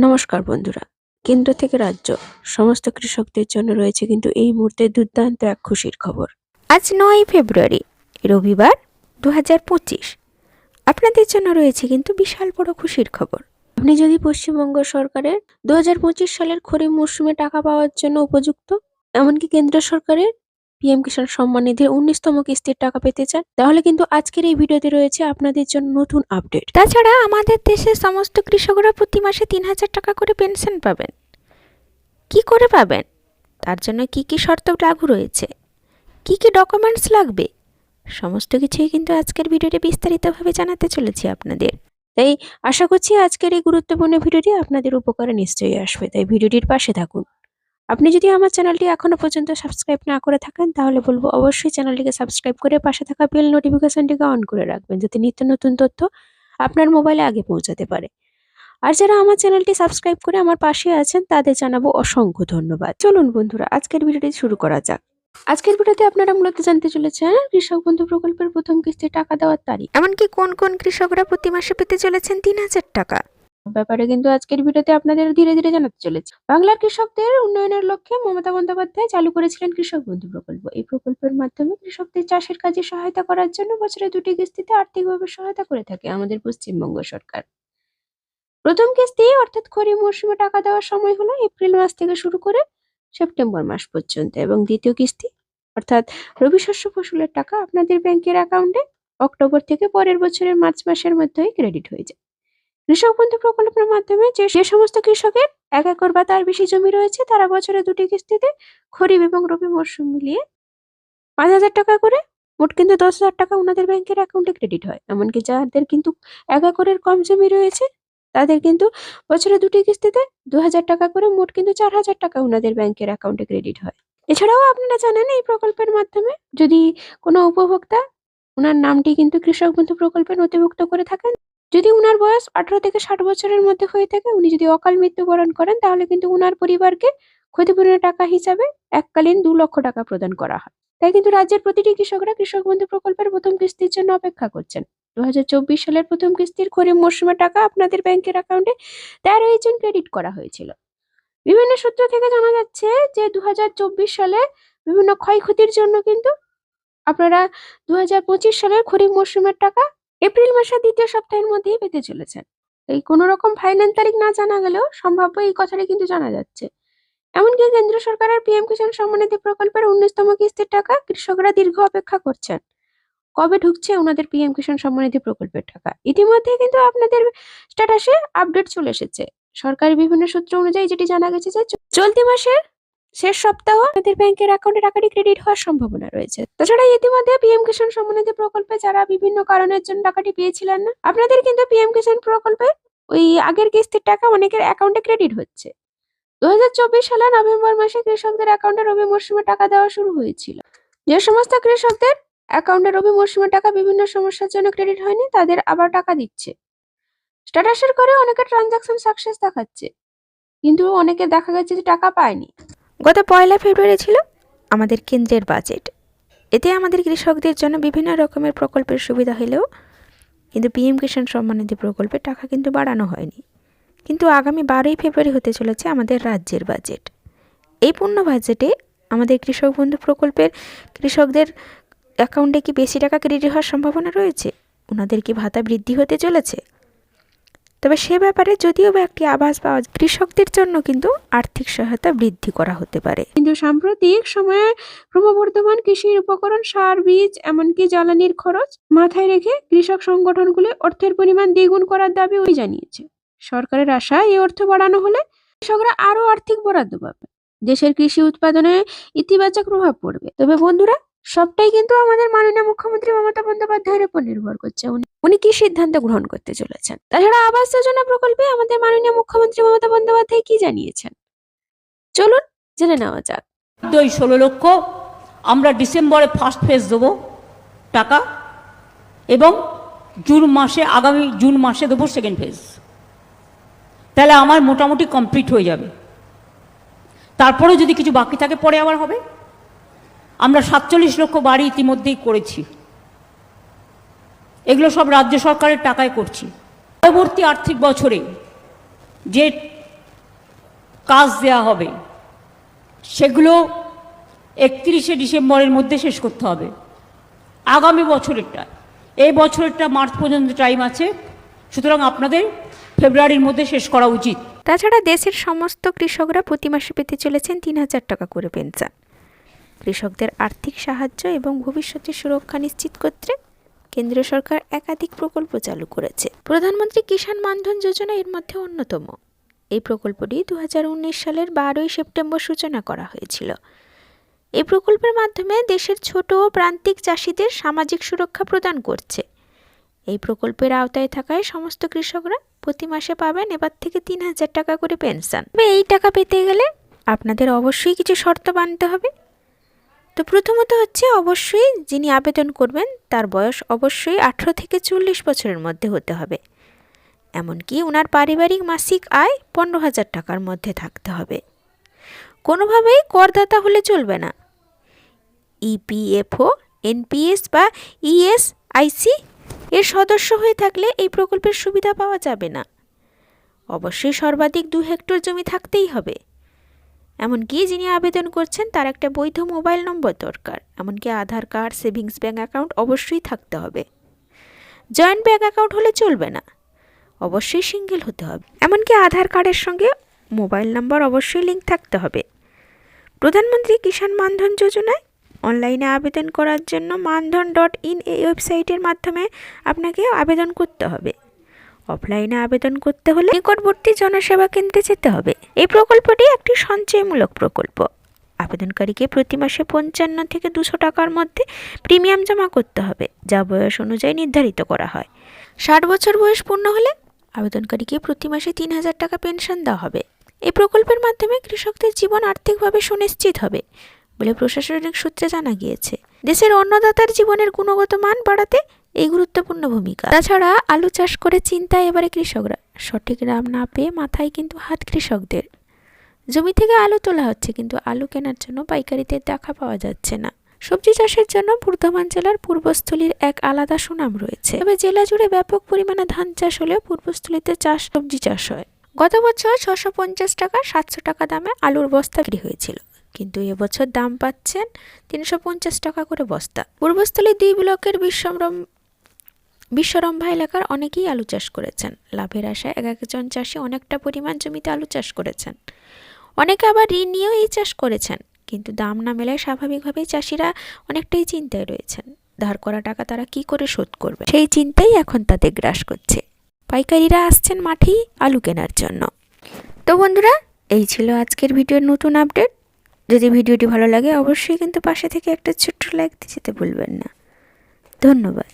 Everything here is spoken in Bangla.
নমস্কার বন্ধুরা, কেন্দ্র থেকে রাজ্য সমস্ত কৃষকদের জন্য রয়েছে কিন্তু এই মুহূর্তে দুর্দান্ত এক খুশির খবর। আজ ৯ ফেব্রুয়ারি রবিবার ২০২৫। আপনাদের জন্য রয়েছে কিন্তু বিশাল বড় খুশির খবর। আপনি যদি পশ্চিমবঙ্গ সরকারের ২০২৫ সালের খরিফ মরশুমে টাকা পাওয়ার জন্য উপযুক্ত, এমনকি কেন্দ্র সরকারের পিএম কিষাণ সম্মান নিধির ১৯তম কিস্তির টাকা পেতে চান, তাহলে কিন্তু আজকের এই ভিডিওতে রয়েছে আপনাদের জন্য নতুন আপডেট। তাছাড়া আমাদের দেশের সমস্ত কৃষকরা প্রতি মাসে ৩,০০০ টাকা করে পেনশন পাবেন। কি করে পাবেন, তার জন্য কি কি শর্ত লাগু রয়েছে, কি কি ডকুমেন্টস লাগবে, সমস্ত কিছুই কিন্তু আজকের ভিডিওতে বিস্তারিতভাবে জানাতে চলেছি আপনাদের। তাই আশা করছি আজকের এই গুরুত্বপূর্ণ ভিডিওটি আপনাদের উপকারে নিশ্চয়ই আসবে, তাই ভিডিওটির পাশে থাকুন। আপনি যদি আমার চ্যানেলটি এখনো পর্যন্ত সাবস্ক্রাইব না করে থাকেন, তাহলে বলবো অবশ্যই চ্যানেলটিকে সাবস্ক্রাইব করে পাশে থাকা বেল নোটিফিকেশনটিকে অন করে রাখবেন, যাতে নিত্য নতুন তথ্য আপনার মোবাইলে আগে পৌঁছাতে পারে। আর যারা আমার চ্যানেলটি সাবস্ক্রাইব করে আমার পাশে আছেন, তাদের জানাবো অসংখ্য ধন্যবাদ। চলুন বন্ধুরা, আজকের ভিডিওটি শুরু করা যাক। আজকের ভিডিওতে আপনারা মূলত জানতে চলেছেন কৃষক বন্ধু প্রকল্পের প্রথম কিস্তির টাকা দেওয়ার তারিখ। এমনকি কোন কোন কৃষকরা প্রতি মাসে পেতে চলেছেন ৩,০০০ টাকা। ব্যাপারে কিন্তু আজকের ভিডিওতে আপনাদের ধীরে ধীরে জানাতে চলেছে। বাংলার কৃষকদের উন্নয়নের লক্ষ্যে মমতা বন্দ্যোপাধ্যায় চালু করেছিলেন কৃষক বন্ধু প্রকল্প। এই প্রকল্পের মাধ্যমে কৃষকদের চাষের কাজে সহায়তা করার জন্য বছরে ২টি কিস্তিতে আর্থিকভাবে সহায়তা করে থাকে আমাদের পশ্চিমবঙ্গ সরকার। প্রথম কিস্তি অর্থাৎ খরিফ মরশুমে টাকা দেওয়ার সময় হলো এপ্রিল মাস থেকে শুরু করে সেপ্টেম্বর মাস পর্যন্ত, এবং দ্বিতীয় কিস্তি অর্থাৎ রবি শস্য ফসলের টাকা আপনাদের ব্যাংকের অ্যাকাউন্টে অক্টোবর থেকে পরের বছরের মার্চ মাসের মধ্যেই ক্রেডিট হয়ে যায়। কৃষক বন্ধু প্রকল্পের মাধ্যমে যে সমস্ত কৃষকের ১ একর বা তার বেশি জমি রয়েছে, তারা বছরে ২টি কিস্তিতে খরিফ এবং রবি মরশুম মিলিয়ে ৫,০০০ টাকা করে মোট কিন্তু ১০,০০০ টাকা ওনাদের ব্যাংকের অ্যাকাউন্টে ক্রেডিট হয়। এমনকি যাদের কিন্তু ১ একরের কম জমি রয়েছে, তাদের কিন্তু বছরে ২টি কিস্তিতে ২,০০০ টাকা করে মোট কিন্তু ৪,০০০ টাকা ওনাদের ব্যাংকের অ্যাকাউন্টে ক্রেডিট হয়। এছাড়াও আপনারা জানেন এই প্রকল্পের মাধ্যমে যদি কোনো উপভোক্তা ওনার নামটি কিন্তু কৃষক বন্ধু প্রকল্পে নথিভুক্ত করে থাকেন, যদি উনার বয়স ১৮ থেকে ৬০ বছরের মধ্যে হয়ে থাকে, উনি যদি অকাল মৃত্যুবরণ করেন, তাহলে কিন্তু উনার পরিবারকে ক্ষতিপূরণের টাকা হিসাবে এককালীন ২ লক্ষ টাকা প্রদান করা হয়। তাই কিন্তু রাজ্যের প্রতিটি কৃষকরা কৃষক বন্ধু প্রকল্পের প্রথম কিস্তির জন্য অপেক্ষা করছেন। ২০২৪ সালের প্রথম কিস্তির খরিফ মরশুমের টাকা আপনাদের ব্যাংকের অ্যাকাউন্টে ১৩ জুন ক্রেডিট করা হয়েছিল। বিভিন্ন সূত্র থেকে জানা যাচ্ছে যে ২০২৪ সালে বিভিন্ন ক্ষয়ক্ষতির জন্য কিন্তু আপনারা ২০২৫ সালের খরিফ মরশুমের টাকা এপ্রিল মাসের দ্বিতীয় সপ্তাহের মধ্যেই পেতে চলেছেন। এই কোনো রকম ফাইনাল তারিখ না জানা গেলেও সম্ভাব্য এই কথাটা কিন্তু জানা যাচ্ছে। এমনকি কেন্দ্র সরকারের পিএম কিষাণ সম্মান নিধি প্রকল্পের ১৯তম কিস্তির টাকা কৃষকরা দীর্ঘ অপেক্ষা করছেন, কবে ঢুকছে ওনাদের পিএম কিষাণ সম্মান নিধি প্রকল্পের টাকা। ইতিমধ্যে কিন্তু আপনাদের স্ট্যাটাসে আপডেট চলে এসেছে। সরকারি বিভিন্ন সূত্র অনুযায়ী যেটি জানা গেছে যে চলতি মাসের শেষ সপ্তাহ আপনাদের ব্যাংকের অ্যাকাউন্টে টাকাটি ক্রেডিট হওয়ার সম্ভাবনা রয়েছে। তাছাড়া ইতিমধ্যে পিএম কিষাণ সম্মান নিধি প্রকল্পে যারা বিভিন্ন কারণের জন্য টাকাটি পেয়েছিলেন না, আপনাদের কিন্তু পিএম কিষাণ প্রকল্পে ওই আগের কিস্তির টাকা অনেকের অ্যাকাউন্টে ক্রেডিট হচ্ছে। ২০২৪ সালের নভেম্বর মাসে কৃষকদের অ্যাকাউন্টে রবি মরশুমে টাকা দেওয়া শুরু হয়েছিল। যে সমস্ত কৃষকদের অ্যাকাউন্টে রবি মরশুমে টাকা বিভিন্ন সমস্যার জন্য ক্রেডিট হয়নি, তাদের আবার টাকা দিচ্ছে। স্ট্যাটাসের করে অনেকে ট্রানজাকশন সাকসেস দেখাচ্ছে, কিন্তু অনেকে দেখা গেছে যে টাকা পায়নি। গত ১লা ফেব্রুয়ারি ছিল আমাদের কেন্দ্রের বাজেট। এতে আমাদের কৃষকদের জন্য বিভিন্ন রকমের প্রকল্পের সুবিধা হলেও কিন্তু পিএম কিষাণ সম্মান নিধি প্রকল্পের টাকা কিন্তু বাড়ানো হয়নি। কিন্তু আগামী ১২ই ফেব্রুয়ারি হতে চলেছে আমাদের রাজ্যের বাজেট। এই পূর্ণ বাজেটে আমাদের কৃষক বন্ধু প্রকল্পের কৃষকদের অ্যাকাউন্টে কি বেশি টাকা ক্রেডিট হওয়ার সম্ভাবনা রয়েছে? ওনাদের কি ভাতা বৃদ্ধি হতে চলেছে? তবে সে ব্যাপারে যদিও বা একটি আভাস পাওয়া যায়, কৃষকদের জন্য কিন্তু আর্থিক সহায়তা বৃদ্ধি করা হতে পারে। কিন্তু সাম্প্রতিক সময়ে ক্রমবর্ধমান কৃষির উপকরণ, সার, বীজ, এমনকি জ্বালানির খরচ মাথায় রেখে কৃষক সংগঠনগুলি অর্থের পরিমাণ দ্বিগুণ করার দাবি জানিয়েছে। সরকারের আশা এই অর্থ বাড়ানো হলে কৃষকরা আরো আর্থিক বরাদ্দ পাবে, দেশের কৃষি উৎপাদনে ইতিবাচক প্রভাব পড়বে। তবে বন্ধুরা, সবটাই কিন্তু আমাদের মাননীয় মুখ্যমন্ত্রী মমতা বন্দ্যোপাধ্যায়ের উপর নির্ভর করছে, উনি কি সিদ্ধান্ত গ্রহণ করতে চলেছেন। তাছাড়া আবাস যোজনা প্রকল্পে আমাদের মাননীয় মুখ্যমন্ত্রী মমতা বন্দ্যোপাধ্যায় কি জানিয়েছেন, চলুন জেনে নেওয়া যাক। 16 লক্ষ আমরা ডিসেম্বরে ফার্স্ট ফেজ দেবো টাকা, এবং আগামী জুন মাসে দেবো সেকেন্ড ফেজ। তাহলে আমার মোটামুটি কমপ্লিট হয়ে যাবে। তারপরেও যদি কিছু বাকি থাকে পরে আবার হবে। আমরা 47 লক্ষ বাড়ি ইতিমধ্যেই করেছি। এগুলো সব রাজ্য সরকারের টাকায় করছি। পরবর্তী আর্থিক বছরে যে কাজ দেওয়া হবে সেগুলো 31শে ডিসেম্বরের মধ্যে শেষ করতে হবে। আগামী বছরেরটা, এই বছরেরটা মার্চ পর্যন্ত টাইম আছে, সুতরাং আপনাদের ফেব্রুয়ারির মধ্যে শেষ করা উচিত। তাছাড়া দেশের সমস্ত কৃষকরা প্রতি মাসে পেতে চলেছেন 3000 টাকা করে পেনশন। কৃষকদের আর্থিক সাহায্য এবং ভবিষ্যতের সুরক্ষা নিশ্চিত করতে কেন্দ্র সরকার একাধিক প্রকল্প চালু করেছে। প্রধানমন্ত্রী কিষাণ মানধন যোজনা এর মধ্যে অন্যতম। এই প্রকল্পটি 2019 সালের 12ই সেপ্টেম্বর সূচনা করা হয়েছিল। এই প্রকল্পের মাধ্যমে দেশের ছোট ও প্রান্তিক চাষিদের সামাজিক সুরক্ষা প্রদান করছে। এই প্রকল্পের আওতায় থাকায় সমস্ত কৃষকরা প্রতি মাসে পাবেন এবার থেকে 3000 টাকা করে পেনশন। তবে এই টাকা পেতে গেলে আপনাদের অবশ্যই কিছু শর্ত মানতে হবে। তো প্রথমত হচ্ছে, অবশ্যই যিনি আবেদন করবেন তার বয়স অবশ্যই 18 থেকে 40 বছরের মধ্যে হতে হবে। এমনকি ওনার পারিবারিক মাসিক আয় 15,000 টাকার মধ্যে থাকতে হবে। কোনোভাবেই করদাতা হলে চলবে না। ইপিএফও, এনপিএস বা ইএসআইসি এর সদস্য হয়ে থাকলে এই প্রকল্পের সুবিধা পাওয়া যাবে না। অবশ্যই সর্বাধিক 2 হেক্টর জমি থাকতেই হবে। এমনকি যিনি আবেদন করছেন তার একটা বৈধ মোবাইল নম্বর দরকার। এমনকি আধার কার্ড, সেভিংস ব্যাঙ্ক অ্যাকাউন্ট অবশ্যই থাকতে হবে। জয়েন্ট ব্যাঙ্ক অ্যাকাউন্ট হলে চলবে না, অবশ্যই সিঙ্গেল হতে হবে। এমনকি আধার কার্ডের সঙ্গে মোবাইল নাম্বার অবশ্যই লিঙ্ক থাকতে হবে। প্রধানমন্ত্রী কিষাণ মানধন যোজনায় অনলাইনে আবেদন করার জন্য মানধন.in এই ওয়েবসাইটের মাধ্যমে আপনাকে আবেদন করতে হবে। অফলাইনে আবেদন করতে হলে নিকটবর্তী জনসেবা কেন্দ্রে যেতে হবে। এই প্রকল্পটি একটি সঞ্চয়মূলক প্রকল্প। আবেদনকারীকে প্রতি মাসে 55 থেকে 200 টাকার মধ্যে প্রিমিয়াম জমা করতে হবে, যা বয়স অনুযায়ী নির্ধারিত করা হয়। 60 বছর বয়স পূর্ণ হলে আবেদনকারীকে প্রতি মাসে 3000 টাকা পেনশন দেওয়া হবে। এই প্রকল্পের মাধ্যমে কৃষকদের জীবন আর্থিকভাবে সুনিশ্চিত হবে বলে প্রশাসনিক সূত্রে জানা গিয়েছে। দেশের অন্নদাতার জীবনের গুণগত মান বাড়াতে এই গুরুত্বপূর্ণ ভূমিকা। তাছাড়া আলু চাষ করে চিন্তায় এবারে কৃষকরা, সঠিক দাম না পেয়ে মাথায় কিন্তু হাত কৃষকদের। জমি থেকে আলু তোলা হচ্ছে, কিন্তু আলু কেনার জন্য পাইকারিতে দেখা পাওয়া যাচ্ছে না। সবজি চাষের জন্য বর্ধমান জেলার পূর্বস্থলীর এক আলাদা সুনাম রয়েছে। তবে জেলা জুড়ে ব্যাপক পরিমাণে ধান চাষ হলেও পূর্বস্থলীতে সবজি চাষ হয়। গত বছর 650 টাকা 700 টাকা দামে আলুর বস্তা বিক্রি হয়েছিল, কিন্তু এবছর দাম পাচ্ছেন 350 টাকা করে বস্তা। পূর্বস্থলী 2 ব্লকের বিশ্বরম্ভা এলাকার অনেকেই আলু চাষ করেছেন। লাভের আশায় একজন চাষি অনেকটা পরিমাণ জমিতে আলু চাষ করেছেন। অনেকে আবার ঋণ নিয়েও এই চাষ করেছেন, কিন্তু দাম না মেলায় স্বাভাবিকভাবেই চাষিরা অনেকটাই চিন্তায় রয়েছেন। ধার করা টাকা তারা কি করে শোধ করবে, সেই চিন্তাই এখন তাদের গ্রাস করছে। পাইকারিরা আসছেন মাঠেই আলু কেনার জন্য। তো বন্ধুরা, এই ছিল আজকের ভিডিওর নতুন আপডেট। যদি ভিডিওটি ভালো লাগে অবশ্যই কিন্তু পাশে থেকে একটা ছোট্ট লাইক দিয়ে যেতে ভুলবেন না। ধন্যবাদ।